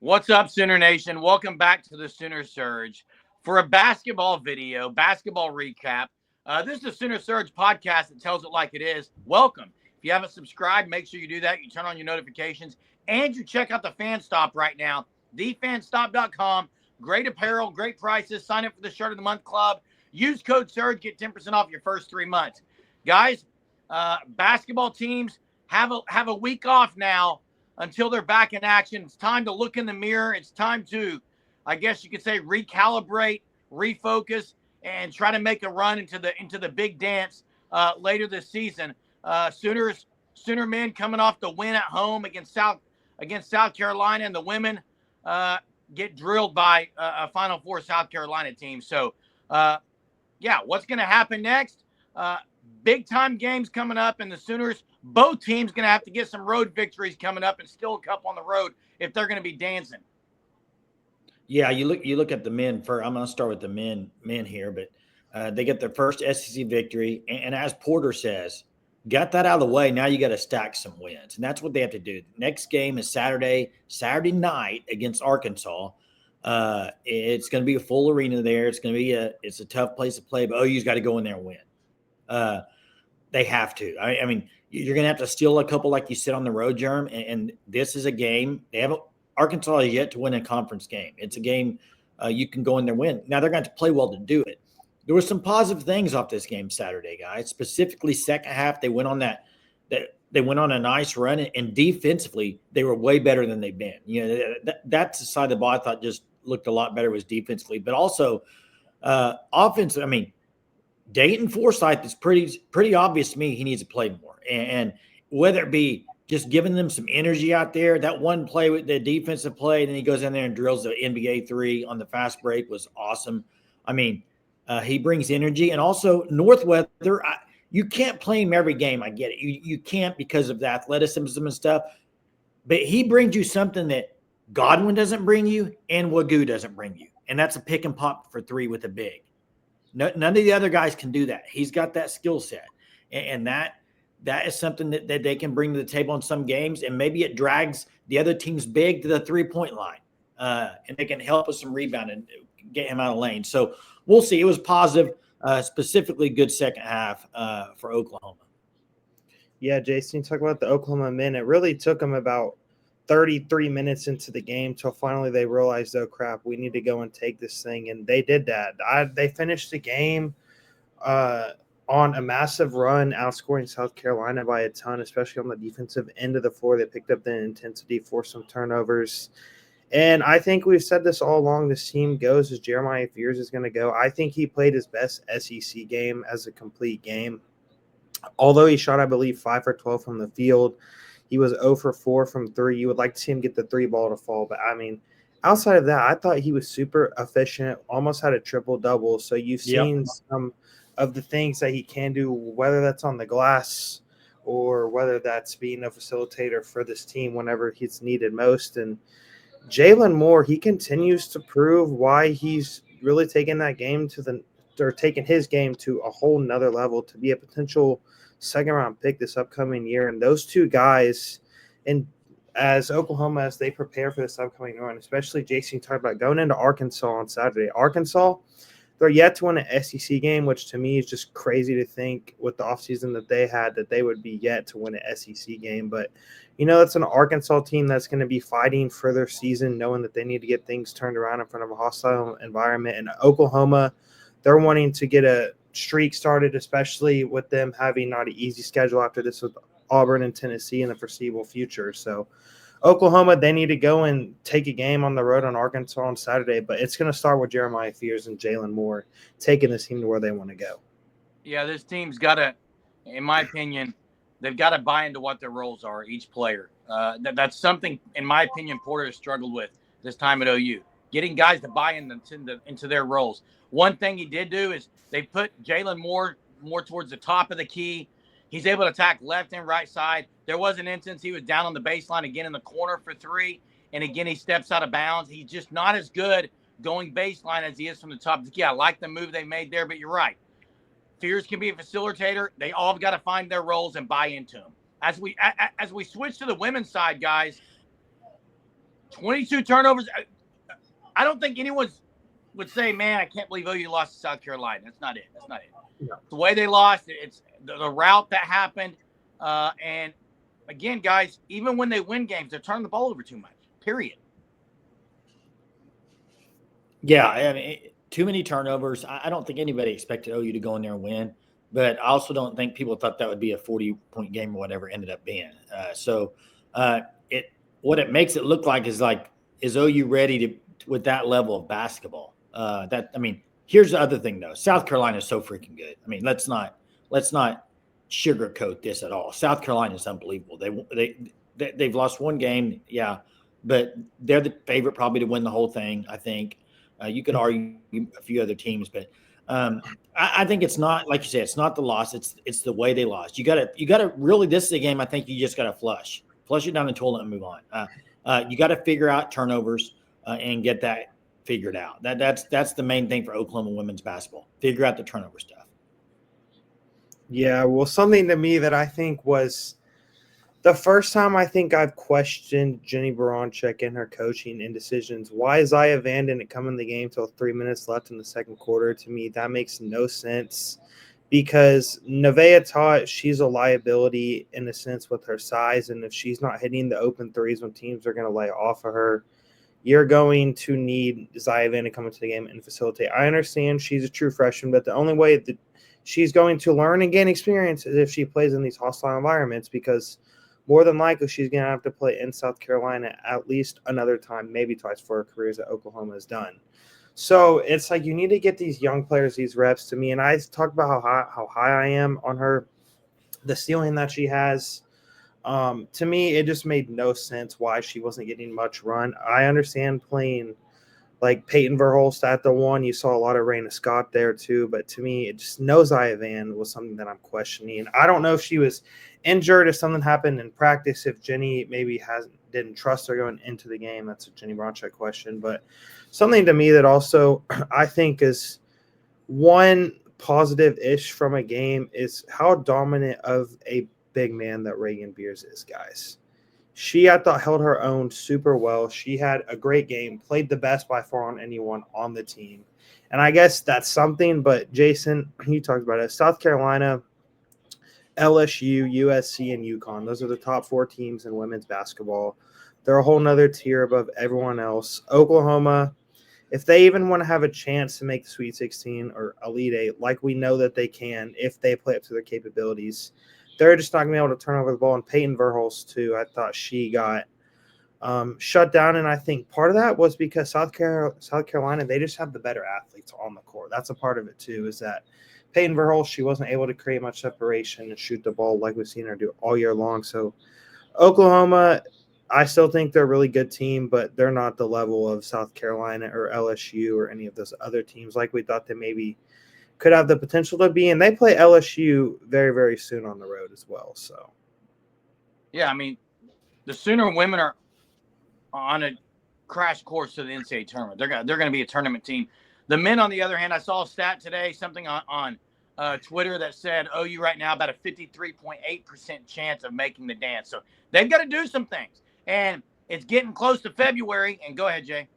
What's up, Sooner Nation? Welcome back to the Sooner Surge for a basketball video, basketball recap. This is the Sooner Surge podcast that tells it like it is. Welcome. If you haven't subscribed, make sure you do that. You turn on your notifications and you check out the Fan Stop right now, thefanstop.com. Great apparel, great prices. Sign up for the Shirt of the Month Club. Use code SURGE, get 10% off your first 3 months. Guys, basketball teams have a week off now until they're back in action. It's time to look in the mirror. It's time to, I guess you could say, recalibrate, refocus, and try to make a run into the big dance later this season. Sooner men coming off the win at home against South Carolina, and the women get drilled by a Final Four South Carolina team. So, what's going to happen next? Big time games coming up, and the Sooners, both teams, going to have to get some road victories coming up and still a cup on the road if they're going to be dancing. Yeah, you look at the men first. I'm going to start with the men here, but they get their first SEC victory, and as Porter says, got that out of the way. Now you got to stack some wins, and that's what they have to do. Next game is Saturday night against Arkansas. It's going to be a full arena there. It's going to be it's a tough place to play, but OU's got to go in there and win. They have to. I mean, you're going to have to steal a couple, like you said, on the road, Jerm. And this is a game. Arkansas is yet to win a conference game. It's a game you can go in there and win. Now they're going to play well to do it. There were some positive things off this game Saturday, guys. Specifically, second half they went on they went on a nice run, and defensively they were way better than they've been. You know, that's the side of the ball I thought just looked a lot better was defensively, but also offense. I mean, Dayton Forsythe is pretty obvious to me. He needs to play more, and whether it be just giving them some energy out there. That one play with the defensive play, and then he goes in there and drills the NBA three on the fast break was awesome. I mean, he brings energy, and also Northweather. You can't play him every game. I get it. You can't because of the athleticism and stuff, but he brings you something that Godwin doesn't bring you, and Wagoo doesn't bring you, and that's a pick and pop for three with a big. None of the other guys can do that. He's got that skill set, and that is something that they can bring to the table in some games, and maybe it drags the other team's big to the 3-point line, and they can help with some rebound and get him out of lane. So we'll see. It was positive, specifically good second half for Oklahoma. Yeah, Jason, you talk about the Oklahoma men. It really took them about 33 minutes into the game till finally they realized, oh, crap, we need to go and take this thing. And they did that. They finished the game on a massive run, outscoring South Carolina by a ton, especially on the defensive end of the floor. They picked up the intensity, forced some turnovers. And I think we've said this all along. This team goes as Jeremiah Fears is going to go. I think he played his best SEC game as a complete game. Although he shot, I believe, 5 for 12 from the field, he was 0 for 4 from 3. You would like to see him get the 3 ball to fall. But, I mean, outside of that, I thought he was super efficient, almost had a triple-double. So you've seen some of the things that he can do, whether that's on the glass or whether that's being a facilitator for this team whenever he's needed most. And Jalen Moore, he continues to prove why he's really taking that game taking his game to a whole nother level to be a potential second-round pick this upcoming year. And those two guys, and as Oklahoma, as they prepare for this upcoming run, especially Jason talked about going into Arkansas on Saturday. Arkansas, they're yet to win an SEC game, which to me is just crazy to think with the offseason that they had that they would be yet to win an SEC game. But, you know, it's an Arkansas team that's going to be fighting for their season, knowing that they need to get things turned around in front of a hostile environment. And Oklahoma, they're wanting to get a streak started, especially with them having not an easy schedule after this with Auburn and Tennessee in the foreseeable future. So Oklahoma, they need to go and take a game on the road on Arkansas on Saturday, but it's going to start with Jeremiah Fears and Jalen Moore taking this team to where they want to go. Yeah, this team's got to, in my opinion, they've got to buy into what their roles are, each player. That's something, in my opinion, Porter has struggled with this time at OU, getting guys to buy into their roles. One thing he did do is they put Jalen Moore more towards the top of the key. He's able to attack left and right side. There was an instance he was down on the baseline again in the corner for 3, and again he steps out of bounds. He's just not as good going baseline as he is from the top of the key. I like the move they made there, but you're right. Fears can be a facilitator. They all have got to find their roles and buy into them. As we switch to the women's side, guys, 22 turnovers. I don't think anyone would say, man, I can't believe OU lost to South Carolina. That's not it. No. The way they lost, it's the route that happened. And again, guys, even when they win games, they're turning the ball over too much, period. Yeah, I mean, too many turnovers. I don't think anybody expected OU to go in there and win, but I also don't think people thought that would be a 40-point game or whatever it ended up being. What it makes it look like is OU ready to with that level of basketball? Here's the other thing though. South Carolina is so freaking good. I mean, let's not sugarcoat this at all. South Carolina is unbelievable. They've lost one game, yeah, but they're the favorite probably to win the whole thing. I think you could argue a few other teams, but I think it's not, like you said, it's not the loss. It's the way they lost. You gotta really. This is a game I think you just gotta flush it down the toilet and move on. You got to figure out turnovers and get that figured out. That's the main thing for Oklahoma women's basketball. Figure out the turnover stuff. Yeah, well, something to me that I think was the first time I think I've questioned Jenny Baranczyk and her coaching and decisions. Why is Zaya Van didn't come in the game till 3 minutes left in the second quarter? To me, that makes no sense because Nevaeh taught she's a liability in a sense with her size, and if she's not hitting the open threes when teams are going to lay off of her, you're going to need Zaya Van to come into the game and facilitate. I understand she's a true freshman, but the only way that she's going to learn and gain experience is if she plays in these hostile environments, because more than likely she's going to have to play in South Carolina at least another time, maybe twice for her career that Oklahoma has done. So it's like you need to get these young players these reps. To me, and I talked about how high I am on her, the ceiling that she has. To me, it just made no sense why she wasn't getting much run. I understand playing like Peyton Verhulst at the one. You saw a lot of Raina Scott there too, but to me, it just no Zaya Van was something that I'm questioning. I don't know if she was injured, if something happened in practice, if Jenny maybe didn't trust her going into the game. That's a Jenny Baranczyk question. But something to me that also I think is one positive-ish from a game is how dominant of a big man that Reagan Beers is, guys. She, I thought, held her own super well. She had a great game, played the best by far on anyone on the team. And I guess that's something, but Jason, you talked about it. South Carolina, LSU, USC, and UConn. Those are the top four teams in women's basketball. They're a whole nother tier above everyone else. Oklahoma, if they even want to have a chance to make the Sweet 16 or Elite 8, like we know that they can if they play up to their capabilities, they're just not going to be able to turn over the ball. And Peyton Verhulst, too, I thought she got shut down. And I think part of that was because South Carolina, they just have the better athletes on the court. That's a part of it, too, is that Peyton Verhulst, she wasn't able to create much separation and shoot the ball like we've seen her do all year long. So Oklahoma, I still think they're a really good team, but they're not the level of South Carolina or LSU or any of those other teams like we thought they maybe could have the potential to be. And they play LSU very, very soon on the road as well. So, yeah, I mean, the Sooner women are on a crash course to the NCAA tournament. They're going to be a tournament team. The men, on the other hand, I saw a stat today, something on Twitter that said OU right now about a 53.8% chance of making the dance. So they've got to do some things. And it's getting close to February. And go ahead, Jay.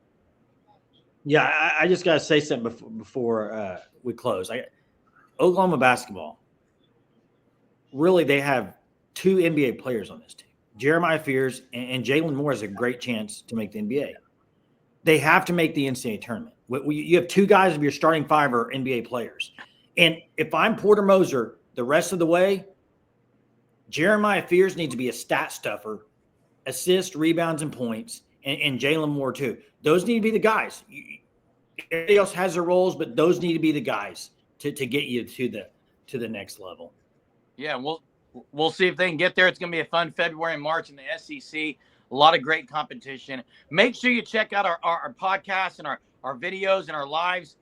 Yeah, I just got to say something before we close. Oklahoma basketball, really, they have two NBA players on this team. Jeremiah Fears and Jalen Moore has a great chance to make the NBA. They have to make the NCAA tournament. You have two guys of your starting five are NBA players. And if I'm Porter Moser the rest of the way, Jeremiah Fears needs to be a stat stuffer, assist, rebounds, and points, and Jalen Moore too. Those need to be the guys. Everybody else has their roles, but those need to be the guys to get you to the next level. Yeah, we'll see if they can get there. It's going to be a fun February and March in the SEC. A lot of great competition. Make sure you check out our podcasts and our videos and our lives.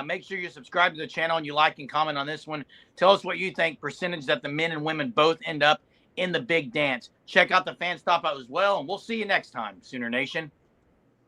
Make sure you subscribe to the channel and you like and comment on this one. Tell us what you think percentage that the men and women both end up in the big dance. Check out the fan stop out as well, and we'll see you next time, Sooner Nation.